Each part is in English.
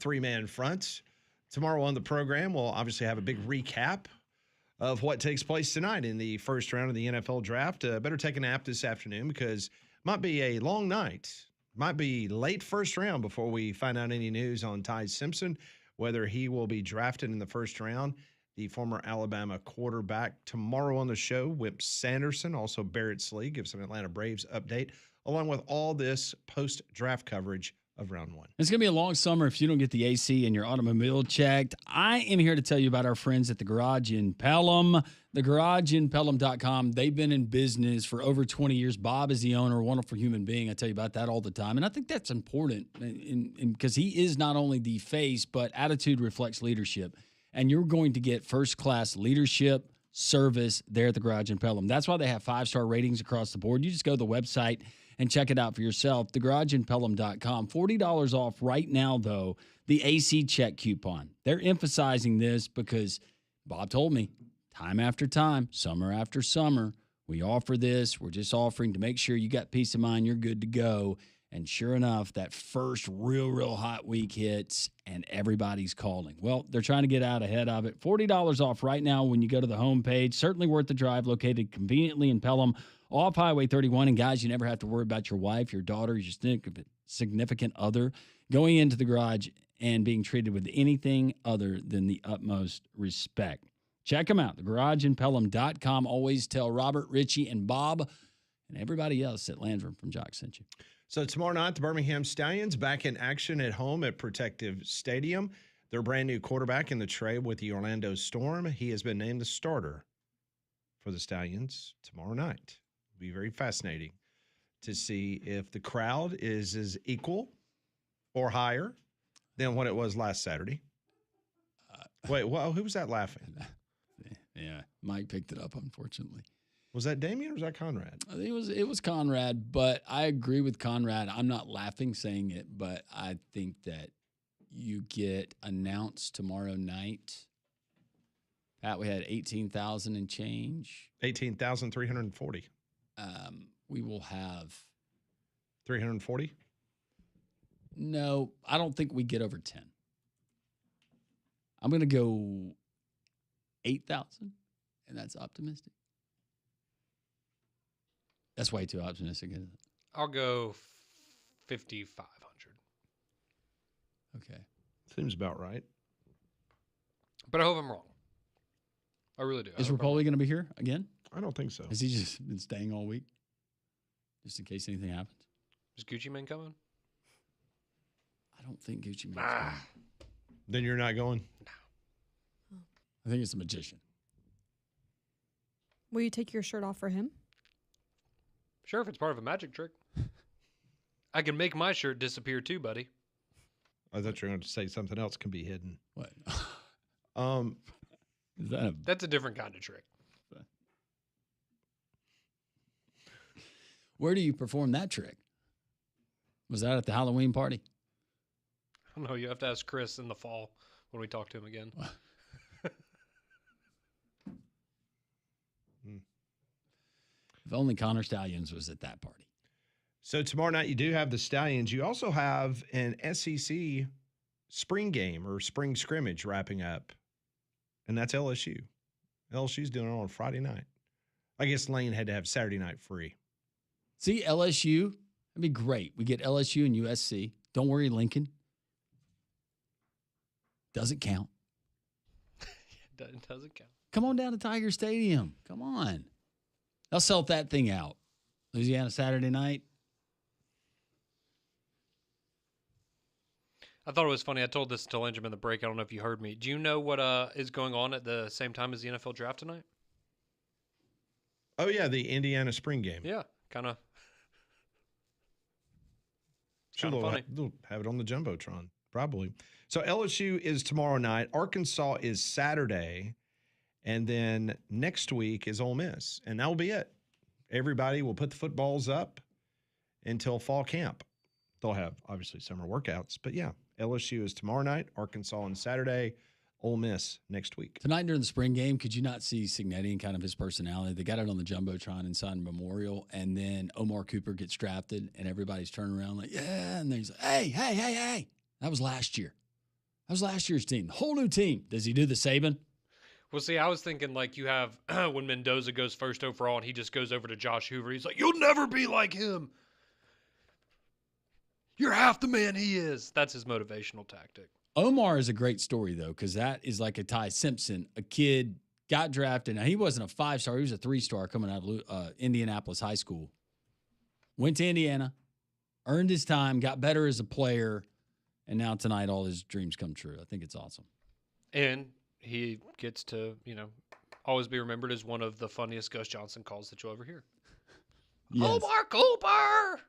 three-man front. Tomorrow on the program, we'll obviously have a big recap of what takes place tonight in the first round of the NFL draft. Better take a nap this afternoon because it might be a long night. Might be late first round before we find out any news on Ty Simpson, whether he will be drafted in the first round. The former Alabama quarterback. Tomorrow on the show, Whip Sanderson, also Barrett Slee, gives some Atlanta Braves update, along with all this post-draft coverage of round one. It's going to be a long summer if you don't get the AC in your automobile checked. I am here to tell you about our friends at The Garage in Pelham. TheGarageInPelham.com. They've been in business for over 20 years. Bob is the owner, a wonderful human being. I tell you about that all the time. And I think that's important because he is not only the face, but attitude reflects leadership. And you're going to get first-class leadership service there at The Garage in Pelham. That's why they have 5-star ratings across the board. You just go to the website and check it out for yourself, TheGarageInPelham.com. $40 off right now, though, the AC check coupon. They're emphasizing this because Bob told me time after time, summer after summer, we offer this. We're just offering to make sure you got peace of mind, you're good to go. And sure enough, that first real hot week hits and everybody's calling. Well, they're trying to get out ahead of it. $40 off right now when you go to the homepage. Certainly worth the drive, located conveniently in Pelham, off Highway 31. And guys, you never have to worry about your wife, your daughter, your significant other going into the garage and being treated with anything other than the utmost respect. Check them out, thegarageinpelham.com. Always tell Robert, Richie, and Bob and everybody else at Landrum from Jock sent you. So tomorrow night, the Birmingham Stallions back in action at home at Protective Stadium. Their brand new quarterback in the trade with the Orlando Storm. He has been named the starter for the Stallions tomorrow night. It'll be very fascinating to see if the crowd is as equal or higher than what it was last Saturday. Wait, well, who was that laughing? Yeah, Mike picked it up, unfortunately. Was that Damien or was that Conrad? I think it was Conrad, but I agree with Conrad. I'm not laughing saying it, but I think that you get announced tomorrow night. Pat, we had 18,000 and change. 18,340. We will have 340? No, I don't think we get over 10. I'm going to go 8,000, and that's optimistic. That's way too optimistic, isn't it? I'll go 5,500. Okay. Seems about right. But I hope I'm wrong. I really do. Is Rapoli going to be here again? I don't think so. Has he just been staying all week? Just in case anything happens? Is Gucci Mane coming? I don't think Gucci Mane's coming. Then you're not going? No. I think it's a magician. Will you take your shirt off for him? Sure, if it's part of a magic trick. I can make my shirt disappear too, buddy. I thought you were going to say something else can be hidden. What? Is that That's a different kind of trick. Where do you perform that trick? Was that at the Halloween party? I don't know. You have to ask Chris in the fall when we talk to him again. If only Connor Stallions was at that party. So tomorrow night you do have the Stallions. You also have an SEC spring game or spring scrimmage wrapping up, and that's LSU. LSU's doing it on Friday night. I guess Lane had to have Saturday night free. See, LSU, that'd be great. We get LSU and USC. Don't worry, Lincoln. Doesn't count. It doesn't count. Come on down to Tiger Stadium. Come on. They'll sell that thing out. Louisiana Saturday night. I thought it was funny. I told this to Landrum in the break. I don't know if you heard me. Do you know what is going on at the same time as the NFL draft tonight? Oh, yeah, the Indiana spring game. Yeah, kind of. Sure, funny. They'll have it on the Jumbotron, probably. So LSU is tomorrow night. Arkansas is Saturday. And then next week is Ole Miss. And that'll be it. Everybody will put the footballs up until fall camp. They'll have, obviously, summer workouts. But, yeah, LSU is tomorrow night, Arkansas on Saturday, Ole Miss next week. Tonight during the spring game, could you not see Signetti and kind of his personality? They got it on the Jumbotron inside Memorial, and then Omar Cooper gets drafted, and everybody's turning around like, yeah, and he's like, hey. That was last year. How's last year's team? Whole new team. Does he do the Saban? Well, see, I was thinking like you have when Mendoza goes first overall and he just goes over to Josh Hoover. He's like, "You'll never be like him. You're half the man he is." That's his motivational tactic. Omar is a great story, though, because that is like a Ty Simpson. A kid got drafted. Now, he wasn't a 5-star. He was a 3-star coming out of Indianapolis High School. Went to Indiana, earned his time, got better as a player, and now tonight all his dreams come true. I think it's awesome. And he gets to, always be remembered as one of the funniest Gus Johnson calls that you'll ever hear. Yes. Omar Cooper!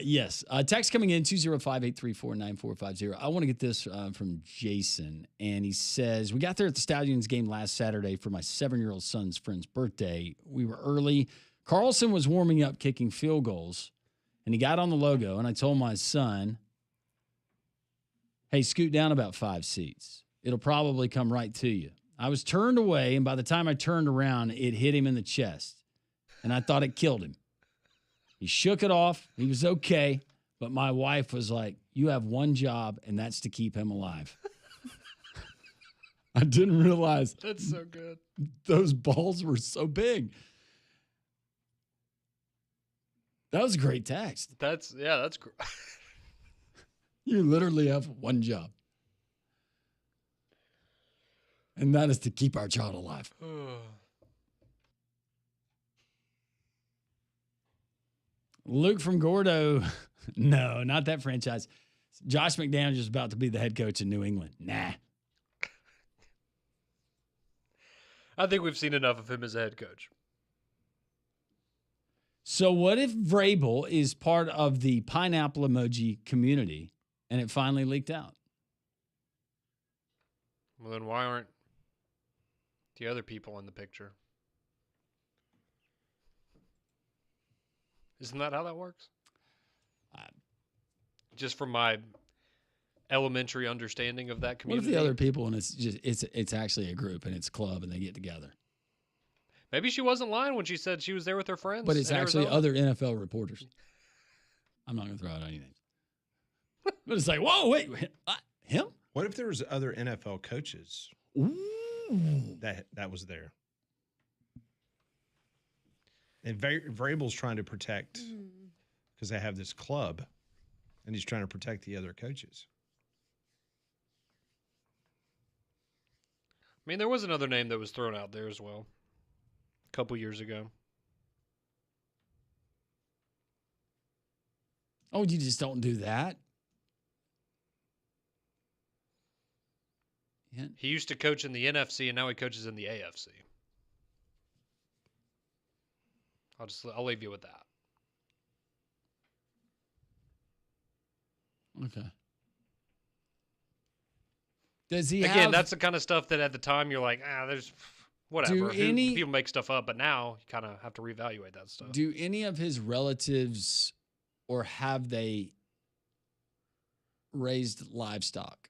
Yes. Text coming in, 205-834-9450. I want to get this from Jason. And he says, we got there at the Stallions game last Saturday for my 7-year-old son's friend's birthday. We were early. Carlson was warming up, kicking field goals. And he got on the logo. And I told my son, hey, scoot down about 5 seats. It'll probably come right to you. I was turned away. And by the time I turned around, it hit him in the chest. And I thought it killed him. He shook it off. He was okay. But my wife was like, you have one job, and that's to keep him alive. I didn't realize That's so good. those balls were so big. That was a great text. That's great. You literally have one job. And that is to keep our child alive. Luke from Gordo. No, not that franchise. Josh McDaniels is about to be the head coach in New England. Nah. I think we've seen enough of him as a head coach. So what if Vrabel is part of the pineapple emoji community and it finally leaked out? Well, then why aren't the other people in the picture? Isn't that how that works? Just from my elementary understanding of that What community. if the other people and it's actually a group and it's a club and they get together? Maybe she wasn't lying when she said she was there with her friends. But it's in actually Arizona. other NFL reporters. I'm not going to throw out any names. But it's like, whoa, wait, him? What if there was other NFL coaches Ooh. that was there? And Vrabel's trying to protect because they have this club, and he's trying to protect the other coaches. I mean, there was another name that was thrown out there as well a couple years ago. Oh, you just don't do that? Yeah. He used to coach in the NFC, and now he coaches in the AFC. I'll leave you with that. Okay. Does he Again, have, that's the kind of stuff that at the time you're like, there's whatever. any- People make stuff up, but now you kind of have to reevaluate that stuff. do any of his relatives or have they raised livestock?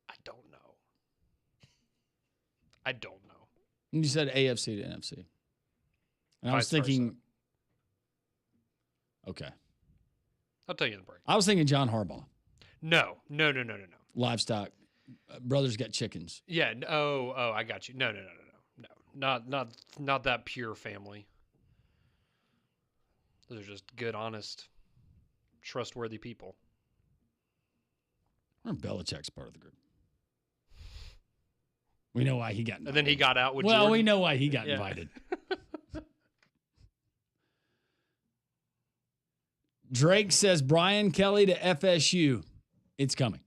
I don't know. I don't know. You said AFC to NFC. And I was Vice versa. thinking, okay. I'll tell you in the break. I was thinking John Harbaugh. No. Livestock. Brothers got chickens. Yeah. Oh, I got you. No. Not that pure family. Those are just good, honest, trustworthy people. Or Belichick's part of the group. We know why he got invited. And then he got out with Well, Jordan. we know why he got Yeah. invited. Drake says Brian Kelly to FSU. It's coming.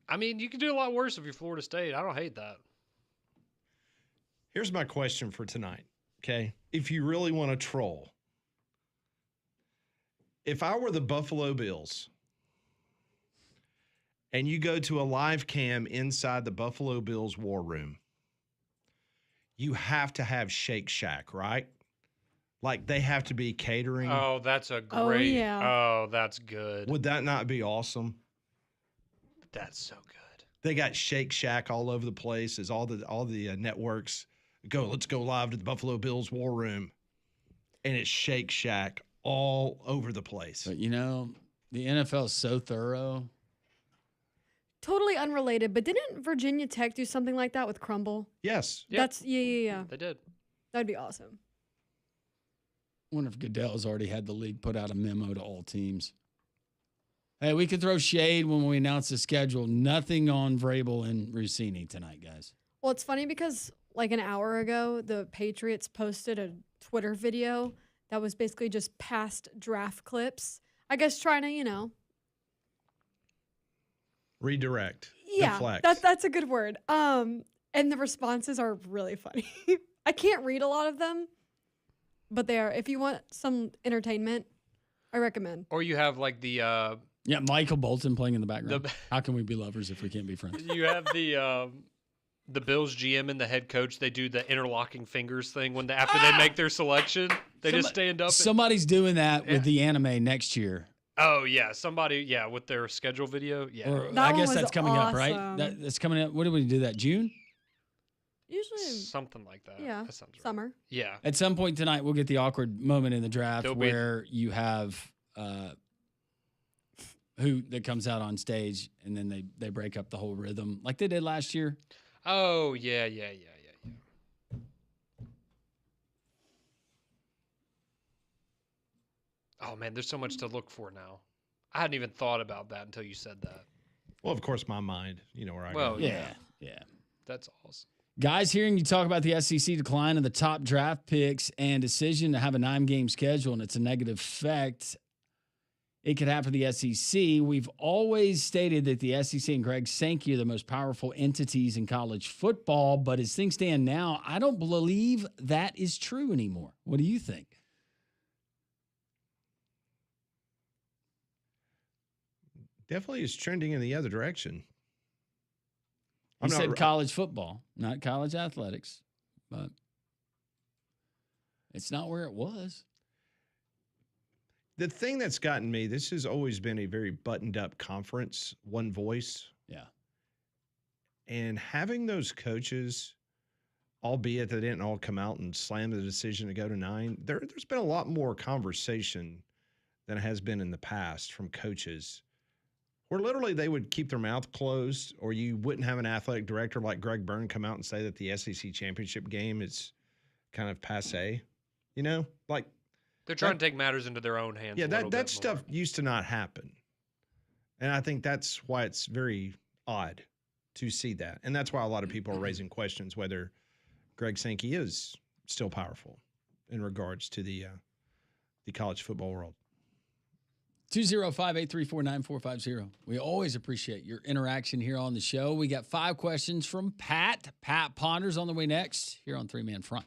I mean, you can do a lot worse if you're Florida State. I don't hate that. Here's my question for tonight, okay? If you really want to troll, if I were the Buffalo Bills and you go to a live cam inside the Buffalo Bills war room, you have to have Shake Shack, right? Like they have to be catering. Oh, that's a Oh, great. yeah. Oh, that's good. Would that not be awesome? That's so good. They got Shake Shack all over the place as all the networks go, let's go live to the Buffalo Bills war room. And it's Shake Shack all over the place. But the NFL is so thorough. Totally unrelated, but didn't Virginia Tech do something like that with Crumble? Yes. Yep. That's yeah. They did. That'd be awesome. I wonder if Goodell's already had the league put out a memo to all teams. Hey, we could throw shade when we announce the schedule. Nothing on Vrabel and Rossini tonight, guys. Well, it's funny because like an hour ago, the Patriots posted a Twitter video that was basically just past draft clips. I guess trying to, Redirect. yeah, Deflect. that's a good word. And the responses are really funny. I can't read a lot of them, but they are. If you want some entertainment, I recommend. Or you have like the Yeah, Michael Bolton playing in the background. The- How can we be lovers if we can't be friends? you have the Bills GM and the head coach. They do the interlocking fingers thing after they make their selection. They just stand up. Somebody's doing that Yeah. with the anime next year. Oh yeah, somebody with their schedule video. Yeah. Or That I one guess was that's coming up, right? awesome. That's coming up. What did we do that? June? Usually, Something like that. yeah, That sounds right. summer. Yeah. At some point tonight, we'll get the awkward moment in the draft There'll be- where you have who that comes out on stage and then they break up the whole rhythm like they did last year. Oh yeah. Oh man, there's so much to look for now. I hadn't even thought about that until you said that. Well, of course, my mind, where I Well, go. Yeah. That's awesome. Guys, hearing you talk about the SEC decline of the top draft picks and decision to have a 9-game schedule and it's a negative effect it could have for the SEC. We've always stated that the SEC and Greg Sankey are the most powerful entities in college football, but as things stand now, I don't believe that is true anymore. What do you think? Definitely is trending in the other direction. You I'm said not- college football, not college athletics, but it's not where it was. The thing that's gotten me, this has always been a very buttoned up conference, one voice. Yeah. And having those coaches, albeit they didn't all come out and slam the decision to go to 9, there's been a lot more conversation than has been in the past from coaches, where literally they would keep their mouth closed, or you wouldn't have an athletic director like Greg Byrne come out and say that the SEC championship game is kind of passe. Like, They're trying to take matters into their own hands. yeah, a little that bit stuff more. used to not happen. And I think that's why it's very odd to see that. And that's why a lot of people are raising questions whether Greg Sankey is still powerful in regards to the college football world. 205-834-9450. We always appreciate your interaction here on the show. We got 5 questions from Pat. Pat ponders on the way next here on 3 Man Front.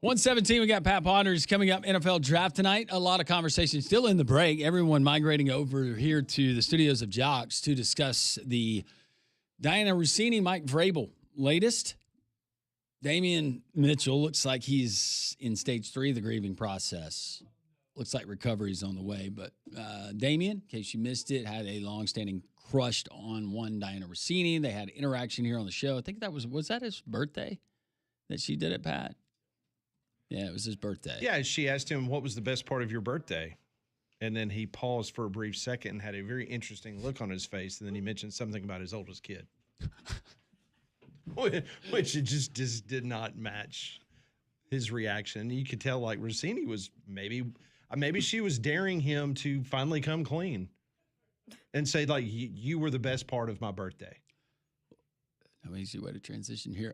117, we got Pat Ponders coming up, NFL draft tonight. A lot of conversation still in the break. Everyone migrating over here to the studios of Jocks to discuss the Diana Rossini, Mike Vrabel latest. Damian Mitchell looks like he's in stage 3 of the grieving process. Looks like recovery's on the way. But Damian, in case you missed it, had a long-standing crush on one Diana Rossini. They had interaction here on the show. I think that was that his birthday that she did it, Pat? Yeah, it was his birthday. Yeah, she asked him, what was the best part of your birthday? And then he paused for a brief second and had a very interesting look on his face. And then he mentioned something about his oldest kid, which it just did not match his reaction. You could tell, like, Rossini was maybe she was daring him to finally come clean and say, like, you were the best part of my birthday. No easy way to transition here.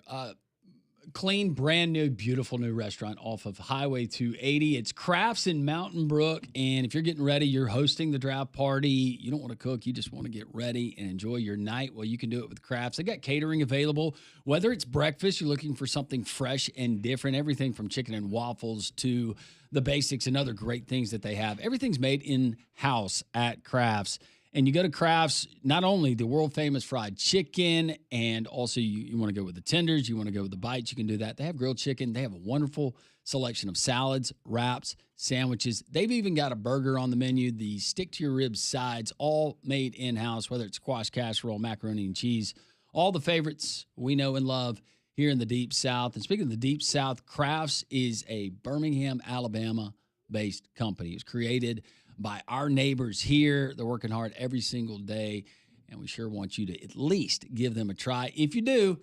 Clean, brand new, beautiful new restaurant off of Highway 280. It's Crafts in Mountain Brook. And if you're getting ready, you're hosting the draft party, you don't want to cook, you just want to get ready and enjoy your night. Well, you can do it with Crafts. They got catering available. Whether it's breakfast, you're looking for something fresh and different, everything from chicken and waffles to the basics and other great things that they have. Everything's made in-house at Crafts. And you go to Crafts, not only the world-famous fried chicken, and also you want to go with the tenders, you want to go with the bites, you can do that. They have grilled chicken. They have a wonderful selection of salads, wraps, sandwiches. They've even got a burger on the menu, the stick-to-your-ribs sides, all made in-house, whether it's squash casserole, macaroni and cheese, all the favorites we know and love here in the Deep South. And speaking of the Deep South, Crafts is a Birmingham, Alabama-based company. It was created by our neighbors here. They're working hard every single day, and we sure want you to at least give them a try. If you do,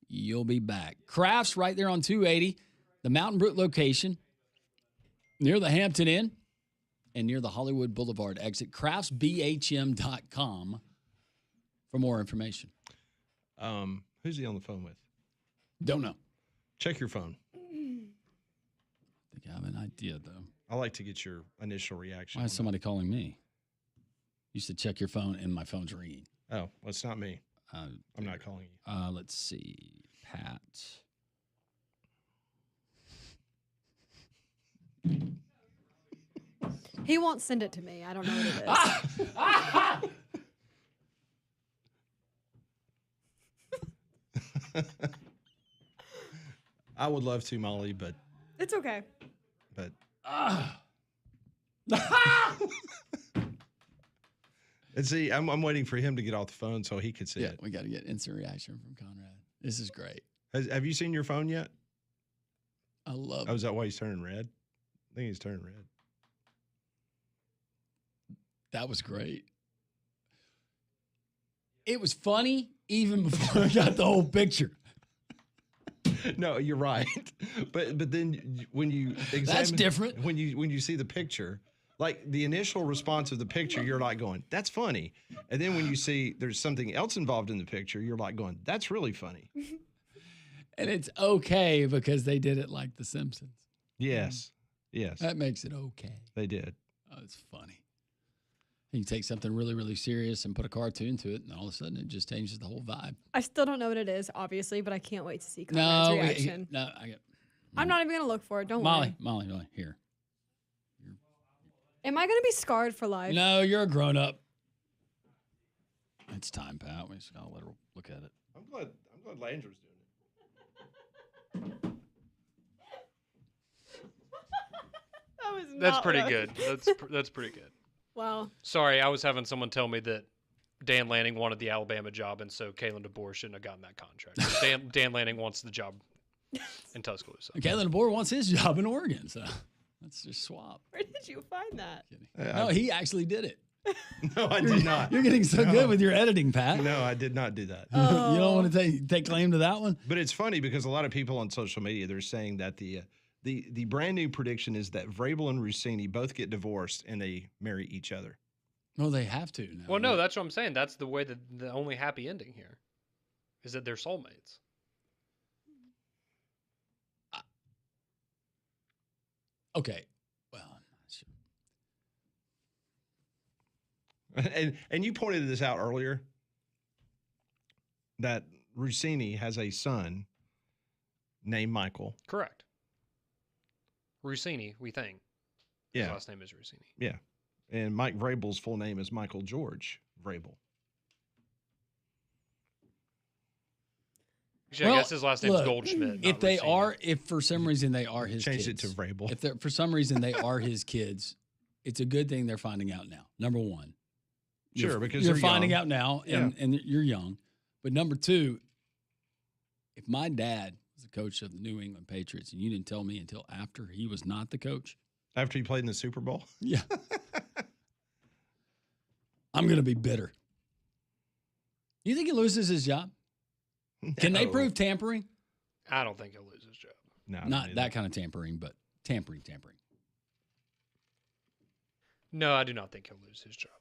you'll be back. Crafts right there on 280, the Mountain Brook location, near the Hampton Inn and near the Hollywood Boulevard exit. CraftsBHM.com for more information. Who's he on the phone with? Don't know. Check your phone. I think I have an idea, though. I like to get your initial reaction. Why is somebody calling me? You said check your phone, and my phone's ringing. Oh, well, it's not me. I'm not calling you. Let's see. Pat. He won't send it to me. I don't know what it is. I would love to, Molly, but It's okay. And see, I'm waiting for him to get off the phone so he could see it. We got to get instant reaction from Conrad. This is great. Have you seen your phone yet? I love Oh, is that why he's turning red? I think he's turning red. That was great. It was funny even before I got the whole picture. No, you're right. But then when you examine, That's different. When you see the picture, like the initial response of the picture, you're like going, "That's funny," and then when you see there's something else involved in the picture, you're like going, "That's really funny." And it's okay because they did it like The Simpsons. Yes, yes, That makes it okay. they did. Oh, it's funny. You take something really, really serious and put a cartoon to it, and all of a sudden it just changes the whole vibe. I still don't know what it is, obviously, but I can't wait to see Conrad's reaction. I'm not even going to look for it. Don't worry. Molly, here. Am I going to be scarred for life? No, you're a grown up. It's time, Pat. We just gotta let her look at it. I'm glad Landry's doing it. That was That's not pretty what I- good. That's pretty good. Wow. Sorry, I was having someone tell me that Dan Lanning wanted the Alabama job, and so Kalen DeBoer shouldn't have gotten that contract. Dan Lanning wants the job in Tuscaloosa. Kalen DeBoer wants his job in Oregon, so let's just swap. Where did you find that? No, he actually did it. No, I did not. You're getting so good with your editing, Pat. No, I did not do that. You don't want to take claim to that one? But it's funny because a lot of people on social media, they're saying that the brand new prediction is that Vrabel and Rossini both get divorced and they marry each other. Well, they have to now. Well, no, that's what I'm saying. That's the way that the only happy ending here is that they're soulmates. Okay. Well, I'm not sure. And you pointed this out earlier that Rossini has a son named Michael. Correct. Rossini, we think. His Yeah. last name is Rossini. Yeah. And Mike Vrabel's full name is Michael George Vrabel. Actually, I guess his last name is look, Goldschmidt. If not they Rossini. are, if for some reason they are his Changed kids, it to Vrabel. if they're for some reason they are his kids, it's a good thing they're finding out now. Number one, Sure, because you're they're finding young. out now, and you're young. But number two, if my dad was the coach of the New England Patriots and you didn't tell me until after he was not the coach, After he played in the Super Bowl? yeah, I'm going to be bitter. You think he loses his job? Can they No. prove tampering? I don't think he'll lose his job. No, Not that kind of tampering, but tampering. No, I do not think he'll lose his job.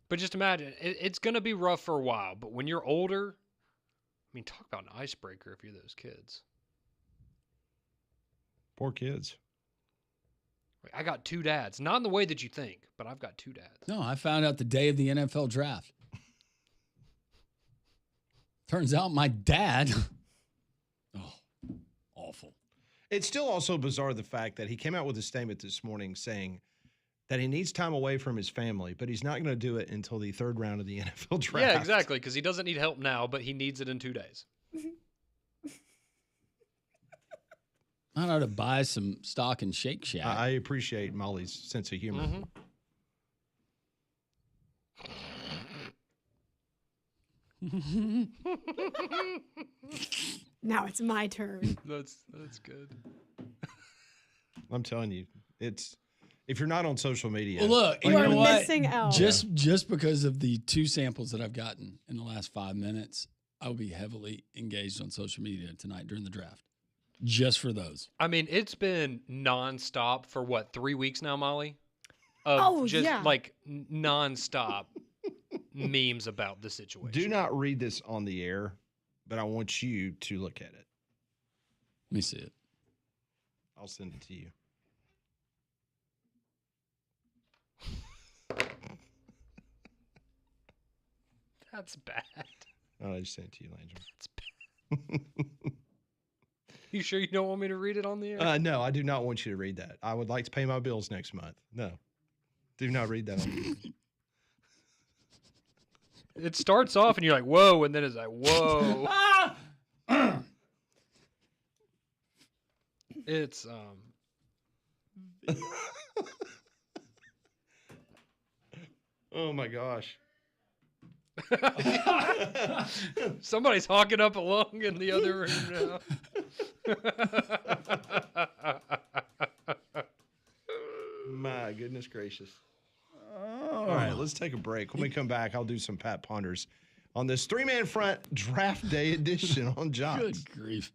But just imagine, it's going to be rough for a while. But when you're older, I mean, talk about an icebreaker if you're those kids. Poor kids. Like, I got two dads. Not in the way that you think, but I've got two dads. No, I found out the day of the NFL draft. Turns out my dad. Oh, awful. It's still also bizarre the fact that he came out with a statement this morning saying that he needs time away from his family, but he's not going to do it until the third round of the NFL draft. Yeah, exactly, because he doesn't need help now, but he needs it in 2 days. I know to buy some stock in Shake Shack. I appreciate Molly's sense of humor. Mm-hmm. Now it's my turn. That's good. I'm telling you, it's if you're not on social media, Well, look, You you are know what? missing out. Just because of the 2 samples that I've gotten in the last 5 minutes, I'll be heavily engaged on social media tonight during the draft. Just for those. I mean, it's been nonstop for what, 3 weeks now, Molly? Of Oh, just yeah. like nonstop memes about the situation. do not read this on the air, but I want you to look at it. Let me see it. I'll send it to you. That's bad. I just sent it to you, Landry. That's bad. You sure you don't want me to read it on the air? No, I do not want you to read that. I would like to pay my bills next month. No, do not read that. It starts off and you're like, whoa, and then it's like, whoa. It's Oh my gosh. somebody's hawking up along in the other room now. My goodness gracious. All right, let's take a break. When we come back, I'll do some Pat Ponders on this 3-man front draft day edition on Johns. Good grief.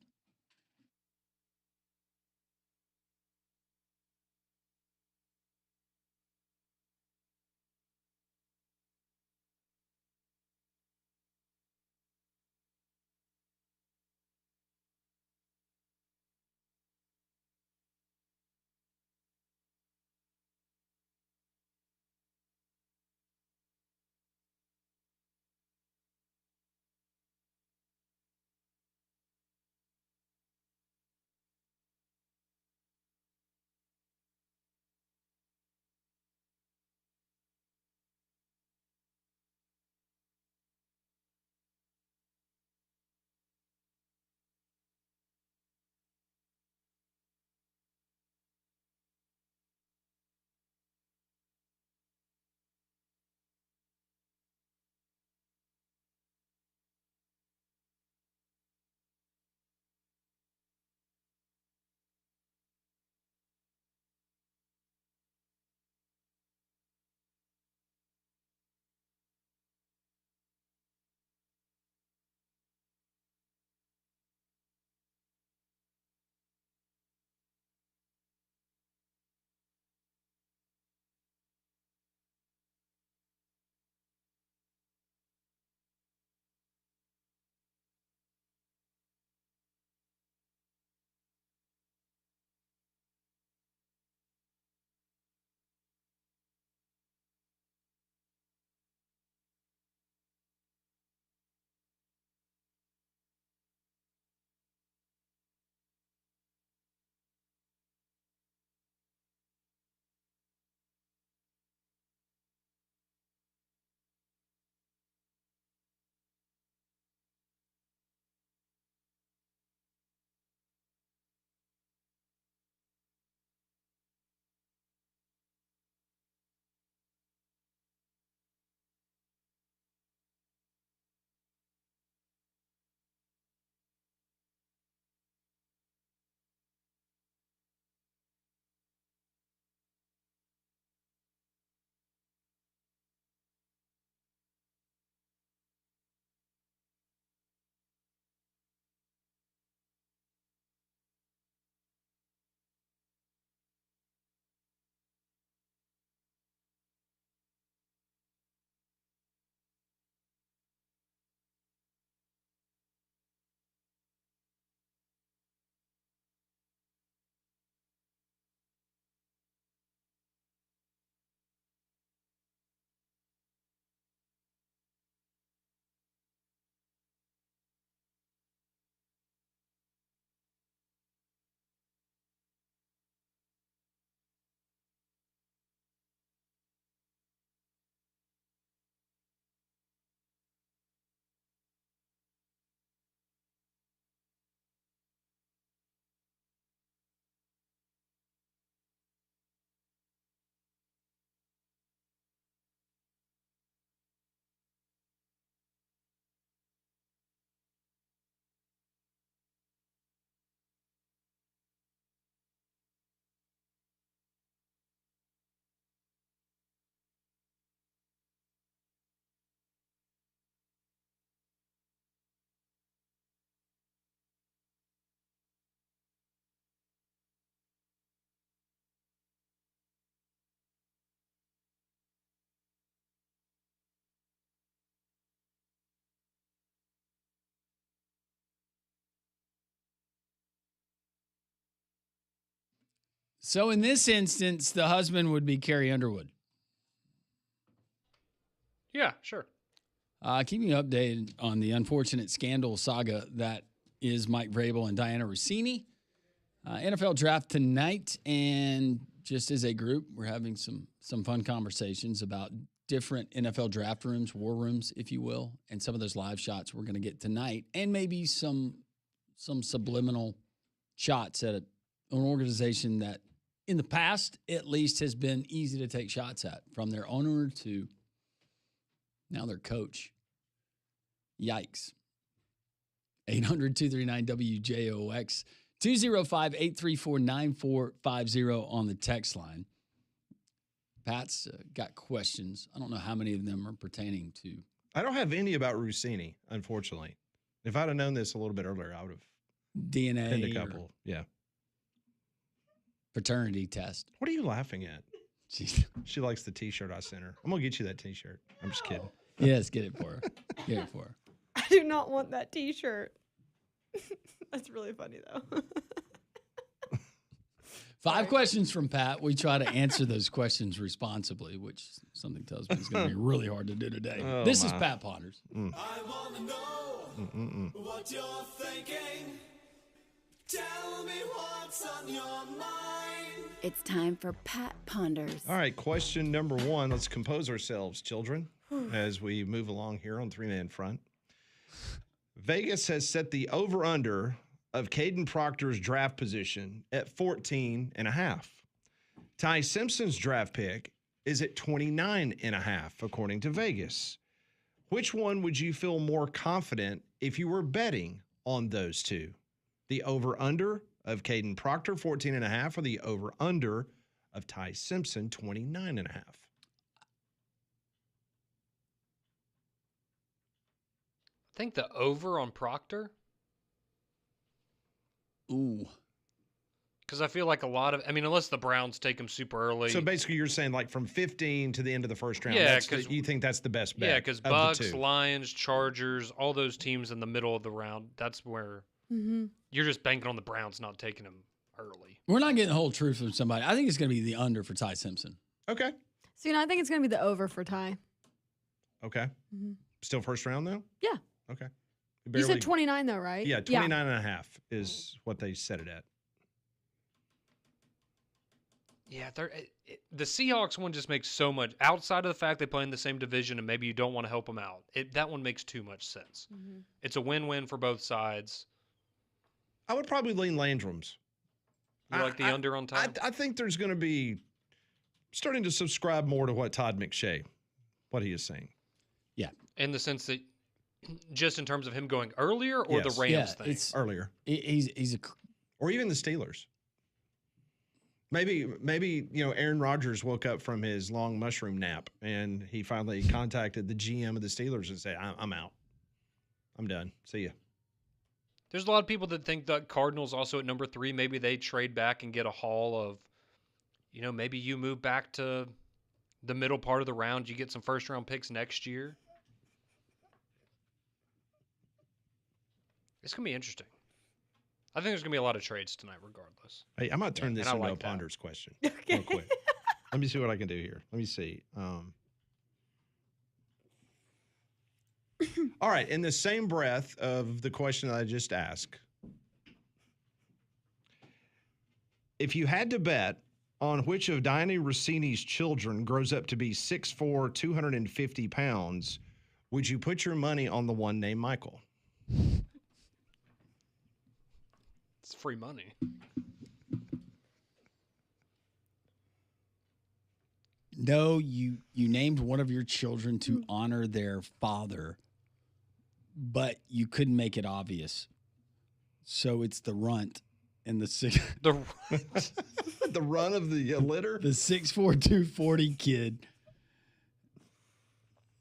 So in this instance, the husband would be Carrie Underwood. Yeah, sure. Keeping you updated on the unfortunate scandal saga that is Mike Vrabel and Diana Rossini. NFL draft tonight, and just as a group, we're having some fun conversations about different NFL draft rooms, war rooms, if you will, and some of those live shots we're going to get tonight, and maybe some subliminal shots at an organization that, in the past, at least, has been easy to take shots at, from their owner to now their coach. Yikes. 800-239-WJOX. 205-834-9450 on the text line. Pat's got questions. I don't know how many of them are pertaining to. I don't have any about Rossini, unfortunately. If I'd have known this a little bit earlier, I would have DNA pinned a or couple. Yeah. paternity test. What are you laughing at? Jeez. She likes the T-shirt I sent her. I'm gonna get you that T-shirt. I'm just kidding. Yes, get it for her. Get it for her. I do not want that T-shirt. That's really funny though. 5 questions from Pat. We try to answer those questions responsibly, which something tells me is going to be really hard to do today. Oh, This is my. Pat Ponders. I wanna know what you're thinking. Tell me what's on your mind. It's time for Pat Ponders. All right, question number 1. Let's compose ourselves, children, as we move along here on 3-Man front. Vegas has set the over-under of Caden Proctor's draft position at 14.5. Ty Simpson's draft pick is at 29.5, according to Vegas. Which one would you feel more confident if you were betting on those two? The over-under of Caden Proctor, 14.5, or the over-under of Ty Simpson, 29.5? I think the over on Proctor, Ooh. because I feel like a lot of, I mean, unless the Browns take him super early. So basically, you're saying like from 15 to the end of the first round. Yeah, that's 'cause- you think that's the best bet. Yeah, because of the Bucks, two. Lions, Chargers, all those teams in the middle of the round, that's where Mm-hmm. you're just banking on the Browns not taking him early. We're not getting the whole truth from somebody. I think it's going to be the under for Ty Simpson. Okay. So I think it's gonna be the over for Ty. Okay. Mhm. Still first round though. Yeah. Okay. You said 29 though, right? Yeah, 29.5 is what they set it at. Yeah, the Seahawks one just makes so much, outside of the fact they play in the same division and maybe you don't want to help them out. That one makes too much sense. Mm-hmm. It's a win-win for both sides. I would probably lean Landrum's. You like the under on time? I think there's going to be starting to subscribe more to what Todd McShay, what he is saying. In the sense that, just in terms of him going earlier or Yes. the Rams Yeah, thing? it's Earlier, he's a or even the Steelers. Maybe Aaron Rodgers woke up from his long mushroom nap and he finally contacted the GM of the Steelers and said, "I'm out. I'm done. See ya." There's a lot of people that think the Cardinals also at number 3, maybe they trade back and get a haul of, maybe you move back to the middle part of the round, you get some first-round picks next year. It's going to be interesting. I think there's going to be a lot of trades tonight regardless. Hey, I might turn Yeah, this and I into like a that. Ponders question Okay. real quick. Let me see what I can do here. Let me see. All right. In the same breath of the question that I just asked, if you had to bet on which of Diana Rossini's children grows up to be 6'4", 250 pounds, would you put your money on the one named Michael? It's free money. No, you named one of your children to honor their father, but you couldn't make it obvious. So it's the runt and the The The run of the litter? the 6'4", 240 kid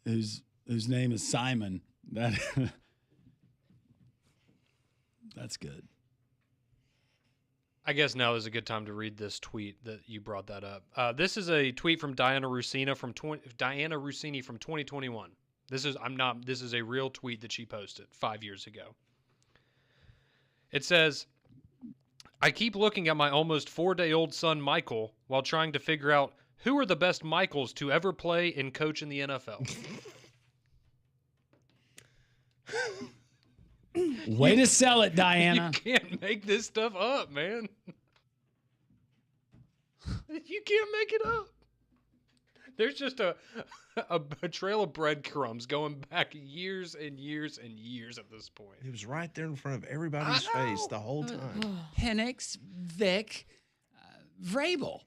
whose name is Simon. That's good. I guess now is a good time to read this tweet that you brought that up. This is a tweet from Diana Rossini from 2021. This is a real tweet that she posted 5 years ago. It says, I keep looking at my almost 4-day-old son, Michael, while trying to figure out who are the best Michaels to ever play and coach in the NFL. Way to sell it, Diana. You can't make this stuff up, man. You can't make it up. There's just a trail of breadcrumbs going back years and years and years at this point. It was right there in front of everybody's face the whole time. Penix, Vic, Vrabel.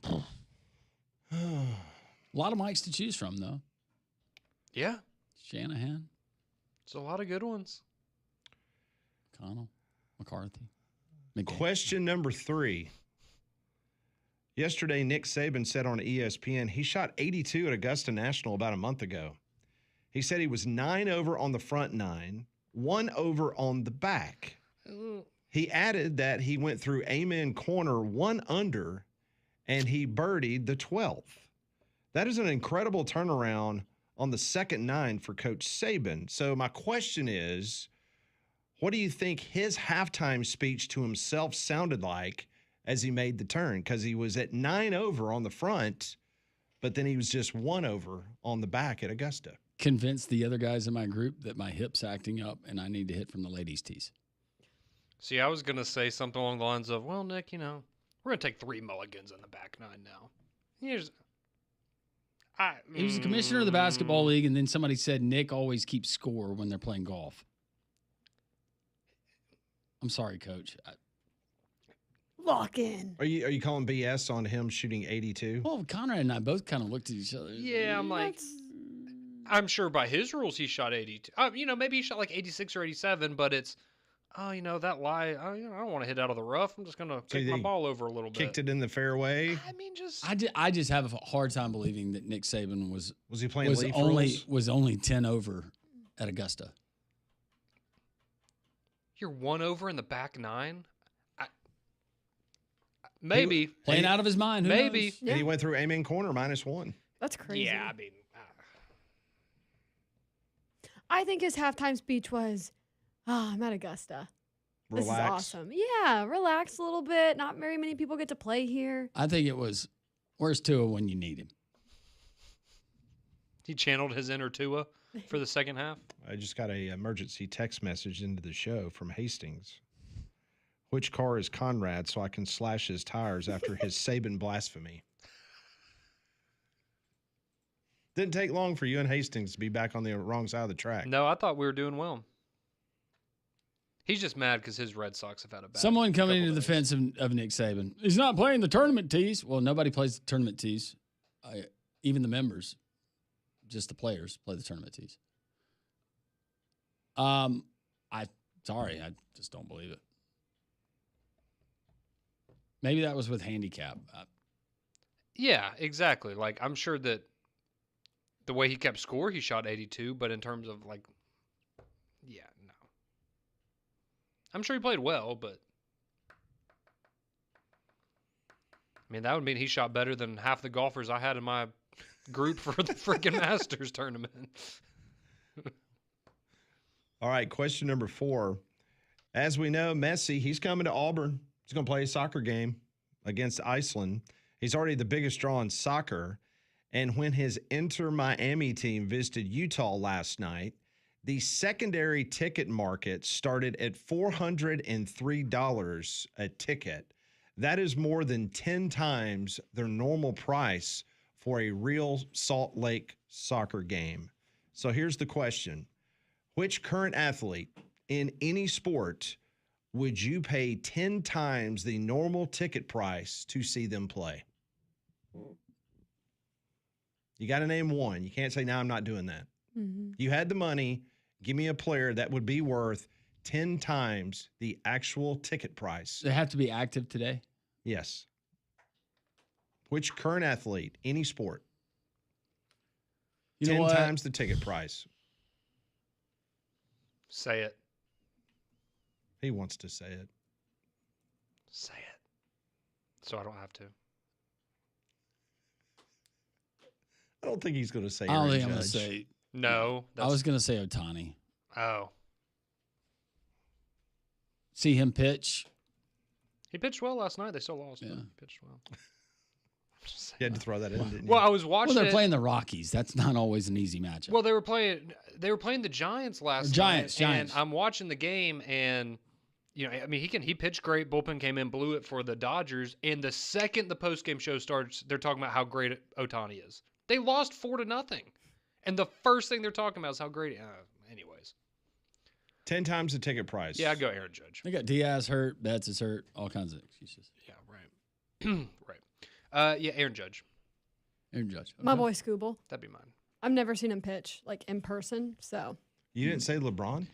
A lot of mics to choose from, though. Yeah, Shanahan, it's a lot of good ones. Connell, McCarthy. McDaniel. Question number 3. Yesterday, Nick Saban said on ESPN he shot 82 at Augusta National about a month ago. He said he was 9 over on the front 9, 1 over on the back. He added that he went through Amen corner 1 under, and he birdied the 12th. That is an incredible turnaround on the second 9 for Coach Saban. So my question is, what do you think his halftime speech to himself sounded like as he made the turn? Because he was at 9 over on the front, but then he was just 1 over on the back at Augusta. Convinced the other guys in my group that my hip's acting up and I need to hit from the ladies' tees. See, I was going to say something along the lines of, well, Nick, we're going to take 3 mulligans in the back 9 now. He was the commissioner of the basketball league, and then somebody said Nick always keeps score when they're playing golf. I'm sorry, Coach. Lock in. Are you calling BS on him shooting 82? Well, Conrad and I both kind of looked at each other. Yeah, I'm like, I'm sure by his rules he shot 82. Maybe he shot like 86 or 87, but it's, that lie. I don't want to hit out of the rough. I'm just going to kick my ball over a little bit. Kicked it in the fairway. I mean, I just have a hard time believing that Nick Saban was he playing leaf only rules? 10 over at Augusta. You're 1 over in the back 9? Maybe. Playing out of his mind. Who Maybe. knows? And he went through Amen corner -1. That's crazy. Yeah, I mean. I think his halftime speech was, I'm at Augusta. This Relax. is awesome. Yeah, relax a little bit. Not very many people get to play here. I think it was, where's Tua when you need him? He channeled his inner Tua for the second half. I just got a emergency text message into the show from Hastings. Which car is Conrad so I can slash his tires after his Saban blasphemy? Didn't take long for you and Hastings to be back on the wrong side of the track. No, I thought we were doing well. He's just mad because his Red Sox have had a bad Someone coming couple into the days. defense of Nick Saban. He's not playing the tournament tees. Well, nobody plays the tournament tees. Even the members, just the players play the tournament tees. I just don't believe it. Maybe that was with handicap. Yeah, exactly. Like, I'm sure that the way he kept score, he shot 82, but in terms of, no. I'm sure he played well, but I mean, that would mean he shot better than half the golfers I had in my group for the freaking Masters tournament. All right, question number 4. As we know, Messi, he's coming to Auburn. He's going to play a soccer game against Iceland. He's already the biggest draw in soccer. And when his Inter Miami team visited Utah last night, the secondary ticket market started at $403 a ticket. That is more than 10 times their normal price for a real Salt Lake soccer game. So here's the question. Which current athlete in any sport would you pay 10 times the normal ticket price to see them play? You got to name one. You can't say, no, I'm not doing that. Mm-hmm. You had the money. Give me a player that would be worth 10 times the actual ticket price. They have to be active today. Yes. Which current athlete, any sport, You know 10 what? times the ticket price? Say it. He wants to say it. Say it. So I don't have to. I don't think he's going to say I don't Aaron think I'm going to Judge. say. No. I was going to say Otani. Oh. see him pitch. He pitched well last night. They still lost. Yeah. But he pitched well. Just saying. You had to throw that in, didn't you? Well, I was Well, watching. they're it- playing the Rockies. That's not always an easy matchup. Well, they were playing the Giants last Giants, night, Giants. and I'm watching the game, and I mean, he pitched great. Bullpen came in, blew it for the Dodgers, and the second the post game show starts, they're talking about how great Ohtani is. They lost 4-0, and the first thing they're talking about is how great. Anyways, 10 times the ticket price. yeah, I'd go Aaron Judge. they got Diaz hurt, Betts is hurt, all kinds of excuses. Yeah, right, right. Yeah, Aaron Judge. Aaron Judge. My Okay. boy Scooble. That'd be mine. I've never seen him pitch like in person, so You didn't say LeBron?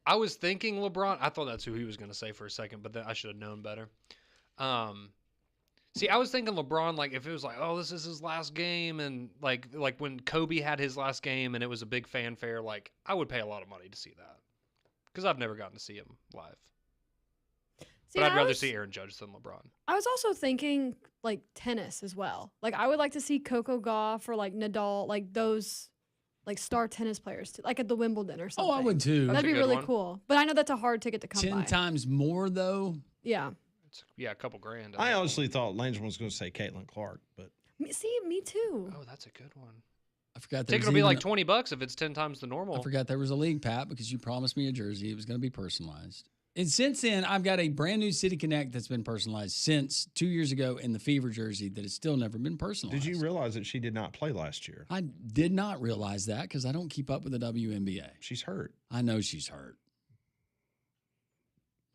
I was thinking LeBron. I thought that's who he was going to say for a second, but then I should have known better. See, I was thinking LeBron, like if it was like, oh, this is his last game, and like when Kobe had his last game, and it was a big fanfare. Like I would pay a lot of money to see that because I've never gotten to see him live. see, But I'd I rather was- see Aaron Judge than LeBron. I was also thinking like tennis as well. Like I would like to see Coco Gauff or like Nadal, like those like star tennis players too, like at the Wimbledon or something. Oh, I would too. That's That'd a be good really one. cool. But I know that's a hard ticket to come 10 by. times more, though. Yeah. It's a couple grand. I honestly thought Langston was going to say Caitlin Clark, but See, me too. Oh, that's a good one. I forgot there Ticket was will be even like $20 if it's 10 times the normal. I forgot there was a league, Pat, because you promised me a jersey. It was going to be personalized. And since then, I've got a brand new City Connect that's been personalized since 2 years ago in the Fever jersey that has still never been personalized. did you realize that she did not play last year? I did not realize that because I don't keep up with the WNBA. She's hurt. I know she's hurt.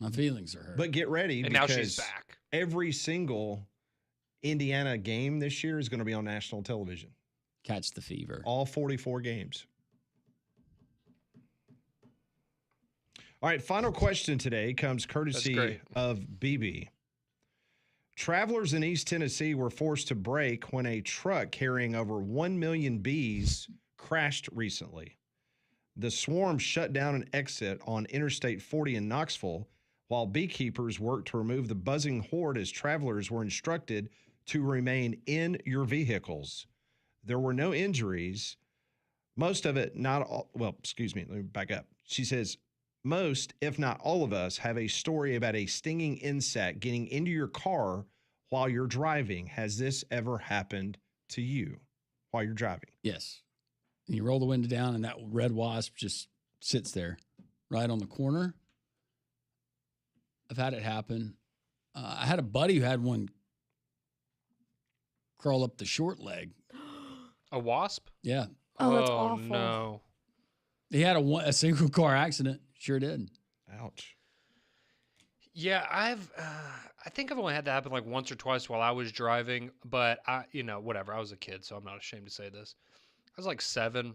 My feelings are hurt. But get ready and now because she's back. every single Indiana game this year is going to be on national television. Catch the fever. All 44 games. All right, final question today comes courtesy great. of BB. Travelers in East Tennessee were forced to brake when a truck carrying over 1 million bees crashed recently. The swarm shut down an exit on Interstate 40 in Knoxville while beekeepers worked to remove the buzzing horde as travelers were instructed to remain in your vehicles. There were no injuries. Most of it, not all, well, excuse me, let me back up. She says, most, if not all of us, have a story about a stinging insect getting into your car while you're driving. Has this ever happened to you while you're driving? Yes. And you roll the window down, and that red wasp just sits there right on the corner. I've had it happen. I had a buddy who had one crawl up the short leg. A wasp? Yeah. Oh, that's awful. No. He had a single car accident. Sure did. Ouch. Yeah, I think I've only had that happen like once or twice while I was driving, but whatever. I was a kid, so I'm not ashamed to say this. I was like 7,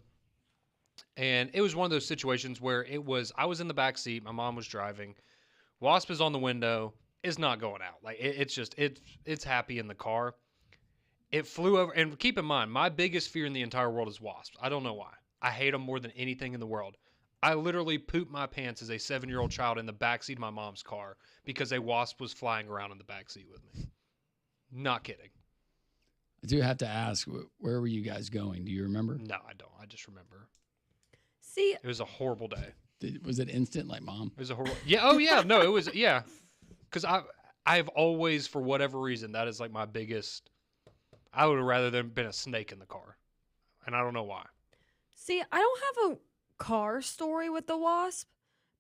and it was one of those situations where I was in the back seat, my mom was driving, wasp is on the window, it's not going out. Like it's happy in the car. It flew over, and keep in mind, my biggest fear in the entire world is wasps. I don't know why. I hate them more than anything in the world. I literally pooped my pants as a 7-year-old child in the backseat of my mom's car because a wasp was flying around in the backseat with me. Not kidding. I do have to ask, where were you guys going? Do you remember? No, I don't. I just remember. See, It was a horrible day. Was it instant like mom? It was a horrible. Yeah. Oh, yeah. No, it was. Yeah. Because I've always, for whatever reason, that is like my biggest. I would have rather than been a snake in the car, and I don't know why. see, I don't have a car story with the wasp,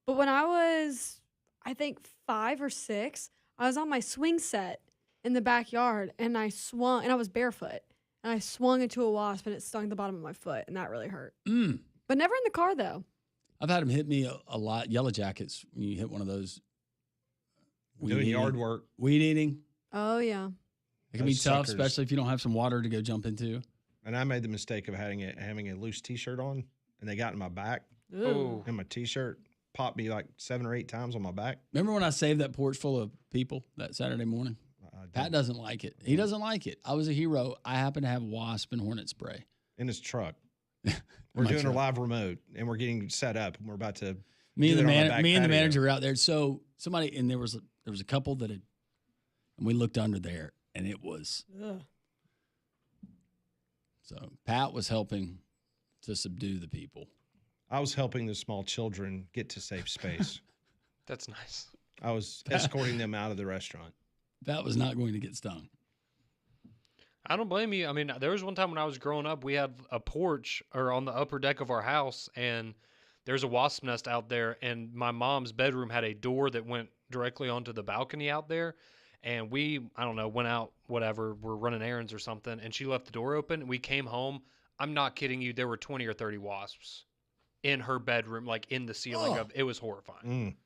but when I was, I think 5 or 6, I was on my swing set in the backyard, and I swung, and I was barefoot, and I swung into a wasp, and it stung the bottom of my foot, and that really hurt. Mm. But never in the car though. I've had them hit me a lot. Yellow jackets, when you hit one of those. Doing yard work. Weed eating. Oh yeah. It can be Those tough, suckers. especially if you don't have some water to go jump into. And I made the mistake of having a loose T-shirt on, and they got in my back, Oh, and my T-shirt popped me like 7 or 8 times on my back. Remember when I saved that porch full of people that Saturday morning? Pat doesn't like it. He doesn't like it. I was a hero. I happen to have wasp and hornet spray. In his truck. We're My doing truck. a live remote, and we're getting set up, and we're about to. Me and do the it on the back me and the patio. manager were out there. So somebody, and there was a couple that had, and we looked under there, and it was. Ugh. So Pat was helping to subdue the people. I was helping the small children get to safe space. That's nice. I was escorting them out of the restaurant. That was not going to get stung. I don't blame you. I mean, there was one time when I was growing up, we had a porch or on the upper deck of our house, and there's a wasp nest out there, and my mom's bedroom had a door that went directly onto the balcony out there. And we, I don't know, went out, whatever, we're running errands or something, and she left the door open. And we came home. I'm not kidding you. There were 20 or 30 wasps in her bedroom, like in the ceiling of it. Was horrifying.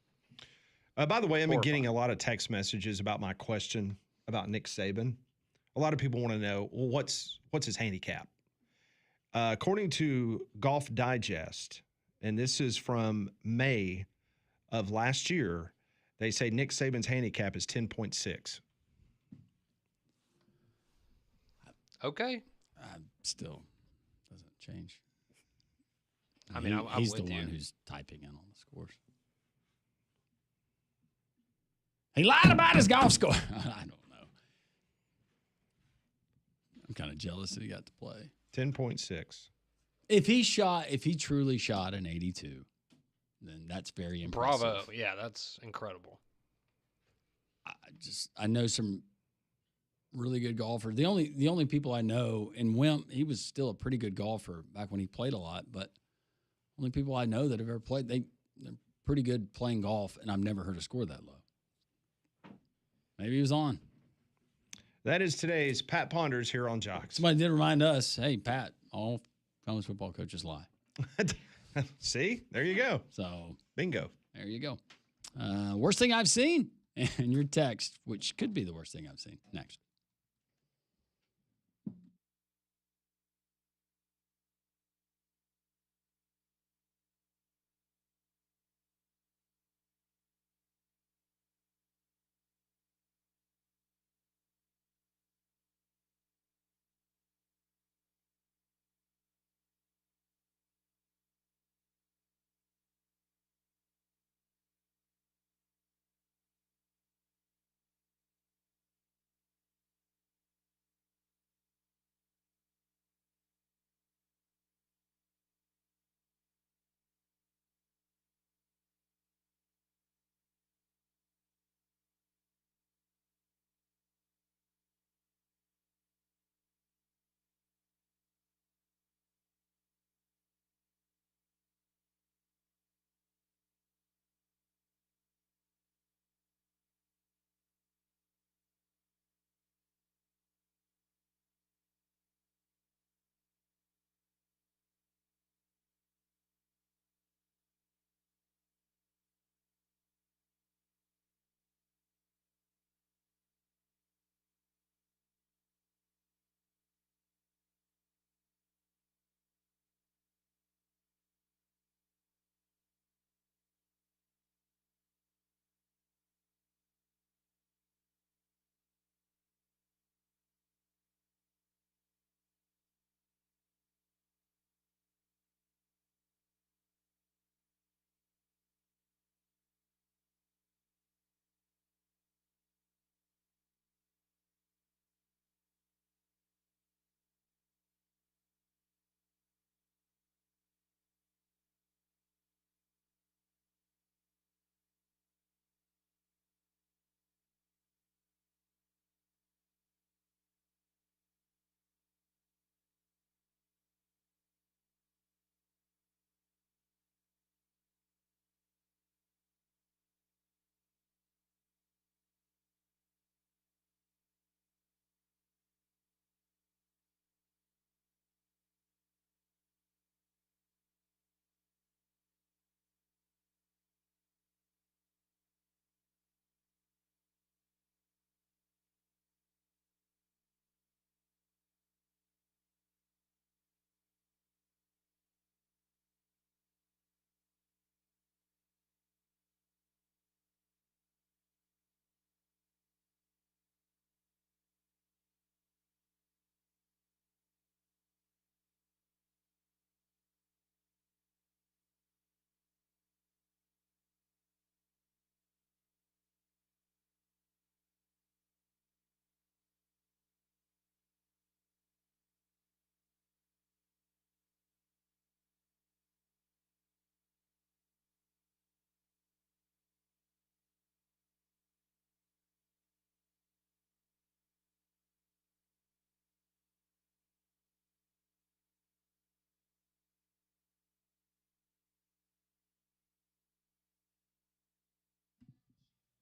By the way, I've been getting a lot of text messages about my question about Nick Saban. A lot of people want to know, well, what's his handicap? According to Golf Digest, and this is from May of last year, they say Nick Saban's handicap is 10.6. Okay. Still doesn't change. I mean, I'm he's with the you. one who's typing in on the scores. He lied about his golf score. I don't know. I'm kind of jealous that he got to play. 10.6. If he truly shot an 82, then that's very impressive. Bravo. Yeah, that's incredible. I know some really good golfers. The only people I know, and Wimp, he was still a pretty good golfer back when he played a lot, but only people I know that have ever played, they're pretty good playing golf, and I've never heard a score that low. Maybe he was on. That is today's Pat Ponders here on Jocks. Somebody did remind us, hey, Pat, all college football coaches lie. See? There you go. So Bingo. there you go. Worst thing I've seen, and your text, which could be the worst thing I've seen. Next.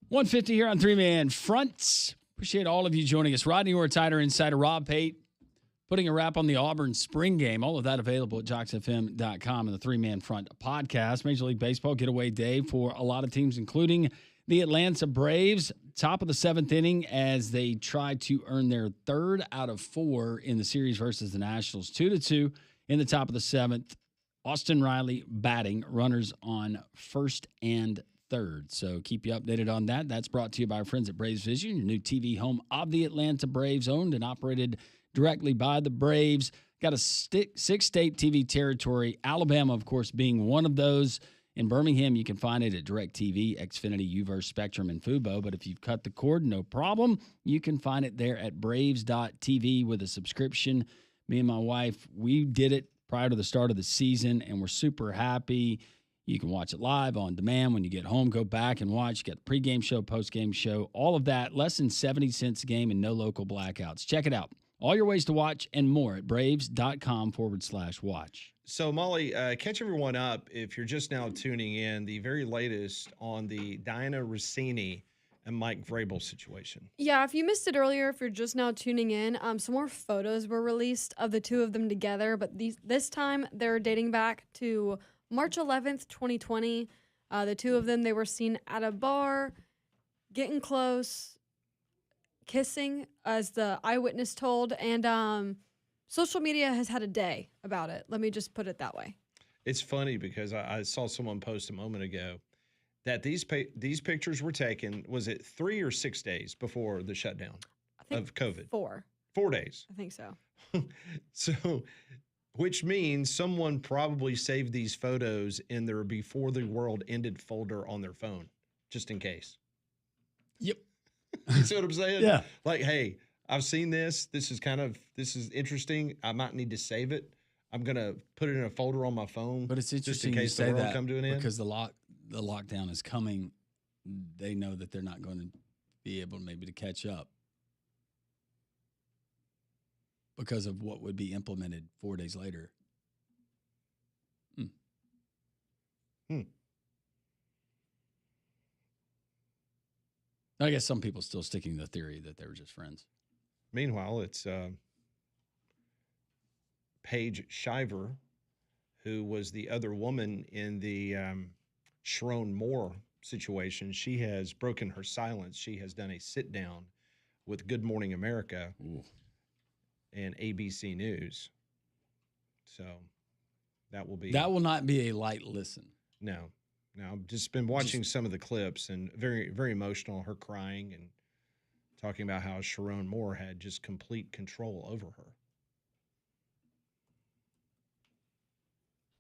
150 here on Three Man Fronts. Appreciate all of you joining us. Rodney Orr, Tighter Insider, Rob Pate, putting a wrap on the Auburn spring game. All of that available at JocksFM.com and the Three Man Front podcast. Major League Baseball getaway day for a lot of teams, including the Atlanta Braves. Top of the seventh inning as they try to earn their third out of four in the series versus the Nationals. 2-2 in the top of the seventh. Austin Riley batting, runners on first and third. So keep you updated on that. That's brought to you by our friends at Braves Vision, your new TV home of the Atlanta Braves, owned and operated directly by the Braves. Got a six-state TV territory, Alabama, of course, being one of those. In Birmingham, you can find it at DirecTV, Xfinity, Uverse, Spectrum, and Fubo. But if you've cut the cord, no problem. You can find it there at Braves.tv with a subscription. Me and my wife, we did it prior to the start of the season, and we're super happy. You can watch it live on demand when you get home. Go back and watch. You got the pregame show, postgame show, all of that. Less than 70 cents a game and no local blackouts. Check it out. All your ways to watch and more at braves.com/watch. So, Molly, catch everyone up if you're just now tuning in. The very latest on the Diana Rossini and Mike Vrabel situation. Yeah, if you missed it earlier, if you're just now tuning in, some more photos were released of the two of them together, but this time they're dating back to March 11th, 2020. The two of them, they were seen at a bar, getting close, kissing, as the eyewitness told, and social media has had a day about it. Let me just put it that way. It's funny because I saw someone post a moment ago that these pictures were taken, was it 3 or 6 days before the shutdown I think of COVID? 4. 4 days. I think so. So, which means someone probably saved these photos in their before the world ended folder on their phone, just in case. Yep. You see what I'm saying? Yeah. Like, hey, I've seen this. This is interesting. I might need to save it. I'm going to put it in a folder on my phone. But it's just interesting in you case the say world that come to an end. because the lockdown is coming. They know that they're not going to be able maybe to catch up because of what would be implemented 4 days later. I guess some people still sticking to the theory that they were just friends. Meanwhile, it's Paige Shiver, who was the other woman in the Sharon Moore situation. She has broken her silence. She has done a sit down with Good Morning America and ABC News. So that will not be a light listen. No, I've just been watching some of the clips and very, very emotional. Her crying and talking about how Sharon Moore had just complete control over her.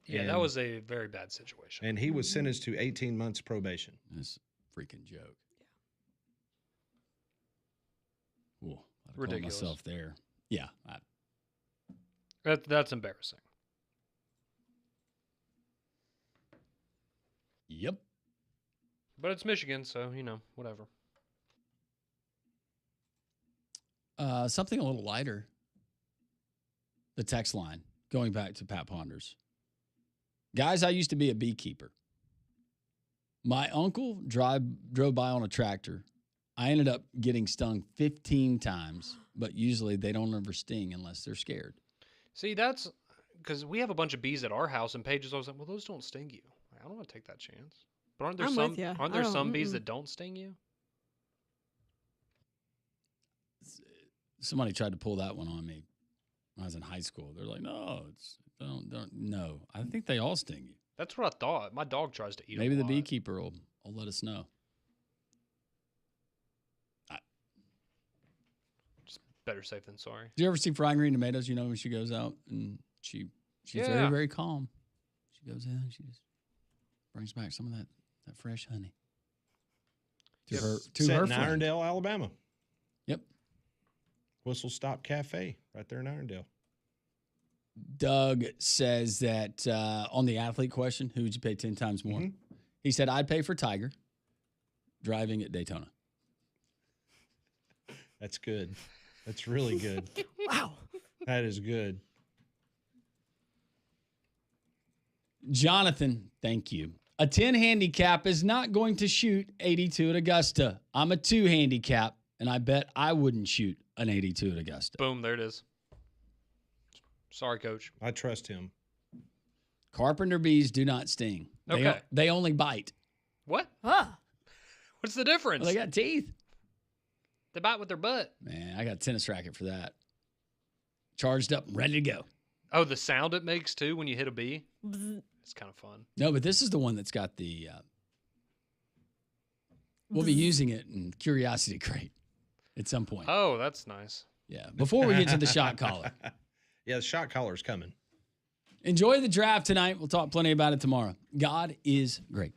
Yeah, that was a very bad situation. And he was sentenced to 18 months probation. It's a freaking joke. Yeah. Ooh, I'd Ridiculous. Myself there. Yeah. That's embarrassing. Yep. But it's Michigan, so, whatever. Something a little lighter. The text line, going back to Pat Ponders. Guys, I used to be a beekeeper. My uncle drove by on a tractor. I ended up getting stung 15 times, but usually they don't ever sting unless they're scared. See, that's because we have a bunch of bees at our house, and Paige is always like, well, those don't sting you. I don't want to take that chance. But aren't there some bees that don't sting you? Somebody tried to pull that one on me when I was in high school. They're like, no, no. I think they all sting you. That's what I thought. My dog tries to eat Maybe them the a lot. beekeeper will let us know. Just better safe than sorry. Do you ever see Frying Green Tomatoes? When she goes out and she's very, very calm. She goes in and she just brings back some of that fresh honey to her in friend. Irondale, Alabama. Yep. Whistle Stop Cafe right there in Irondale. Doug says that on the athlete question, who would you pay 10 times more? Mm-hmm. He said, I'd pay for Tiger driving at Daytona. That's good. That's really good. Wow. That is good. Jonathan, thank you. A 10 handicap is not going to shoot 82 at Augusta. I'm a 2 handicap, and I bet I wouldn't shoot an 82 at Augusta. Boom, there it is. Sorry, coach. I trust him. Carpenter bees do not sting. Okay. They only bite. What? Huh. What's the difference? Well, they got teeth. They bite with their butt. Man, I got a tennis racket for that. Charged up and ready to go. Oh, the sound it makes too when you hit a bee. Bzz. It's kind of fun. No, but this is the one that's got the. We'll be using it in Curiosity Crate at some point. Oh, that's nice. Yeah, before we get to the shot collar. Yeah, the shot collar's coming. Enjoy the draft tonight. We'll talk plenty about it tomorrow. God is great.